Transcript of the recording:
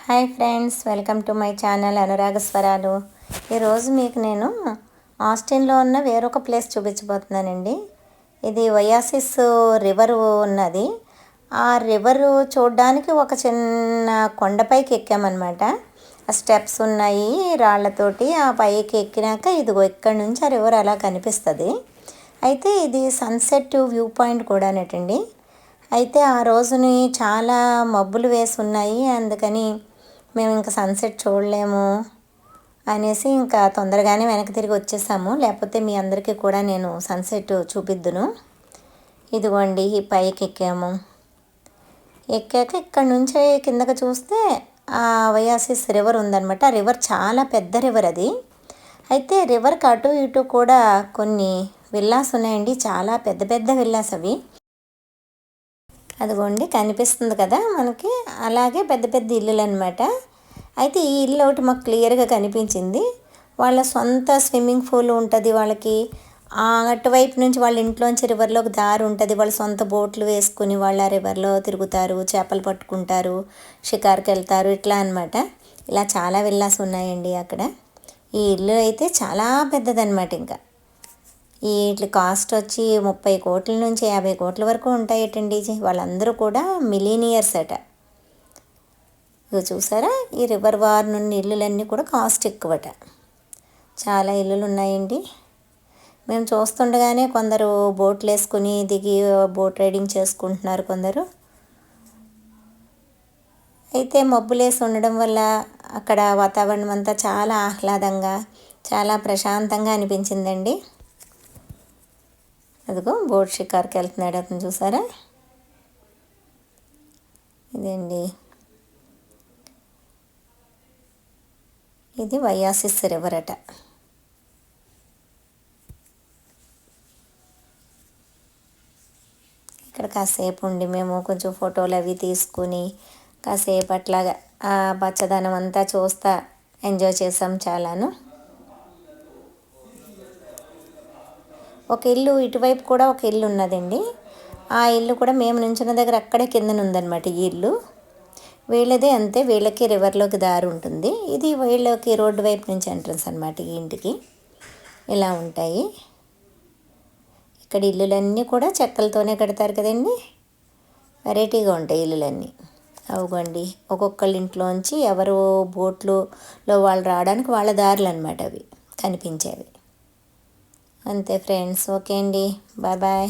Hi friends, welcome to my channel అనురాగ స్వరాలు. ఈరోజు మీకు నేను ఆస్టిన్లో ఉన్న వేరొక ప్లేస్ చూపించబోతున్నానండి. ఇది ఒయాసిస్ రివర్ ఉన్నది. ఆ రివరు చూడడానికి ఒక చిన్న కొండపైకి ఎక్కామన్నమాట. ఆ స్టెప్స్ ఉన్నాయి రాళ్లతోటి. ఆ పైకి ఎక్కినాక ఇదిగో ఇక్కడ నుంచి ఆ రివర్ అలా కనిపిస్తుంది. అయితే ఇది సన్సెట్ వ్యూ పాయింట్ కూడానటండి. అయితే ఆ రోజుని చాలా మబ్బులు వేసి ఉన్నాయి, అందుకని మేము ఇంకా సన్సెట్ చూడలేము అనేసి ఇంకా తొందరగానే వెనక్కి తిరిగి వచ్చేసాము. లేకపోతే మీ అందరికీ కూడా నేను సన్సెట్ చూపిద్దును. ఇదిగోండి ఈ పైకి ఎక్కాము. ఎక్కాక ఇక్కడ నుంచి కిందకి చూస్తే ఆ ఒయాసిస్ రివర్ ఉందన్నమాట. ఆ రివర్ చాలా పెద్ద రివర్ అది. అయితే రివర్కి అటు ఇటు కూడా కొన్ని విల్లాస్ ఉన్నాయండి, చాలా పెద్ద పెద్ద విల్లాస్ అవి. అదిగోండి కనిపిస్తుంది కదా మనకి, అలాగే పెద్ద పెద్ద ఇల్లులు అనమాట. అయితే ఈ ఇల్లు ఒకటి మాకు క్లియర్గా కనిపించింది. వాళ్ళ సొంత స్విమ్మింగ్ పూల్ ఉంటుంది వాళ్ళకి. అటువైపు నుంచి వాళ్ళ ఇంట్లోంచి రివర్లోకి దారి ఉంటుంది. వాళ్ళ సొంత బోట్లు వేసుకుని వాళ్ళు ఆ రివర్లో తిరుగుతారు, చేపలు పట్టుకుంటారు, షికార్కి వెళ్తారు, ఇట్లా అనమాట. ఇలా చాలా విల్లాస్ ఉన్నాయండి అక్కడ. ఈ ఇల్లు అయితే చాలా పెద్దదన్నమాట. ఇంకా వీటి కాస్ట్ వచ్చి 30 కోట్ల నుంచి 50 కోట్ల వరకు ఉంటాయటండి. వాళ్ళందరూ కూడా మిలీనియర్స్ అట. ఇక చూసారా, ఈ రివర్ వార్ నుండి ఇల్లులన్నీ కూడా కాస్ట్ ఎక్కువట. చాలా ఇల్లులు ఉన్నాయండి. మేము చూస్తుండగానే కొందరు బోట్లు వేసుకుని దిగి బోట్ రైడింగ్ చేసుకుంటున్నారు కొందరు. అయితే మబ్బులేసి ఉండడం వల్ల అక్కడ వాతావరణం అంతా చాలా ఆహ్లాదంగా, చాలా ప్రశాంతంగా అనిపించిందండి. అదిగో బోట్ షికార్కి వెళ్తున్నాడు అతను, చూసారా. ఇదండి, ఇది ఒయాసిస్ రివర్ అట. ఇక్కడ కాసేపు ఉండి మేము కొంచెం ఫోటోలు అవి తీసుకుని కాసేపు అట్లాగా ఆ పచ్చదనం అంతా చూస్తా ఎంజాయ్ చేసాం చాలాను. ఒక ఇల్లు ఇటువైపు కూడా ఒక ఇల్లు ఉన్నదండి. ఆ ఇల్లు కూడా మేము నించున్న దగ్గర అక్కడే కిందన ఉందన్నమాట ఈ ఇల్లు. వీళ్ళదే అంతే, వీళ్ళకి రివర్లోకి దారి ఉంటుంది. ఇది వీళ్ళకి రోడ్డు వైపు నుంచి ఎంట్రన్స్ అనమాట ఈ ఇంటికి. ఇలా ఉంటాయి ఇక్కడ ఇల్లులన్నీ కూడా చెక్కలతోనే కడతారు కదండి. వెరైటీగా ఉంటాయి ఇల్లులన్నీ. అవుగండి, ఒక్కొక్కళ్ళ ఇంట్లోంచి ఎవరు బోట్లో వాళ్ళు రావడానికి వాళ్ళ దారులు అనమాట అవి కనిపించేవి. అంతే ఫ్రెండ్స్. ఓకే అండి, బాయ్ బాయ్.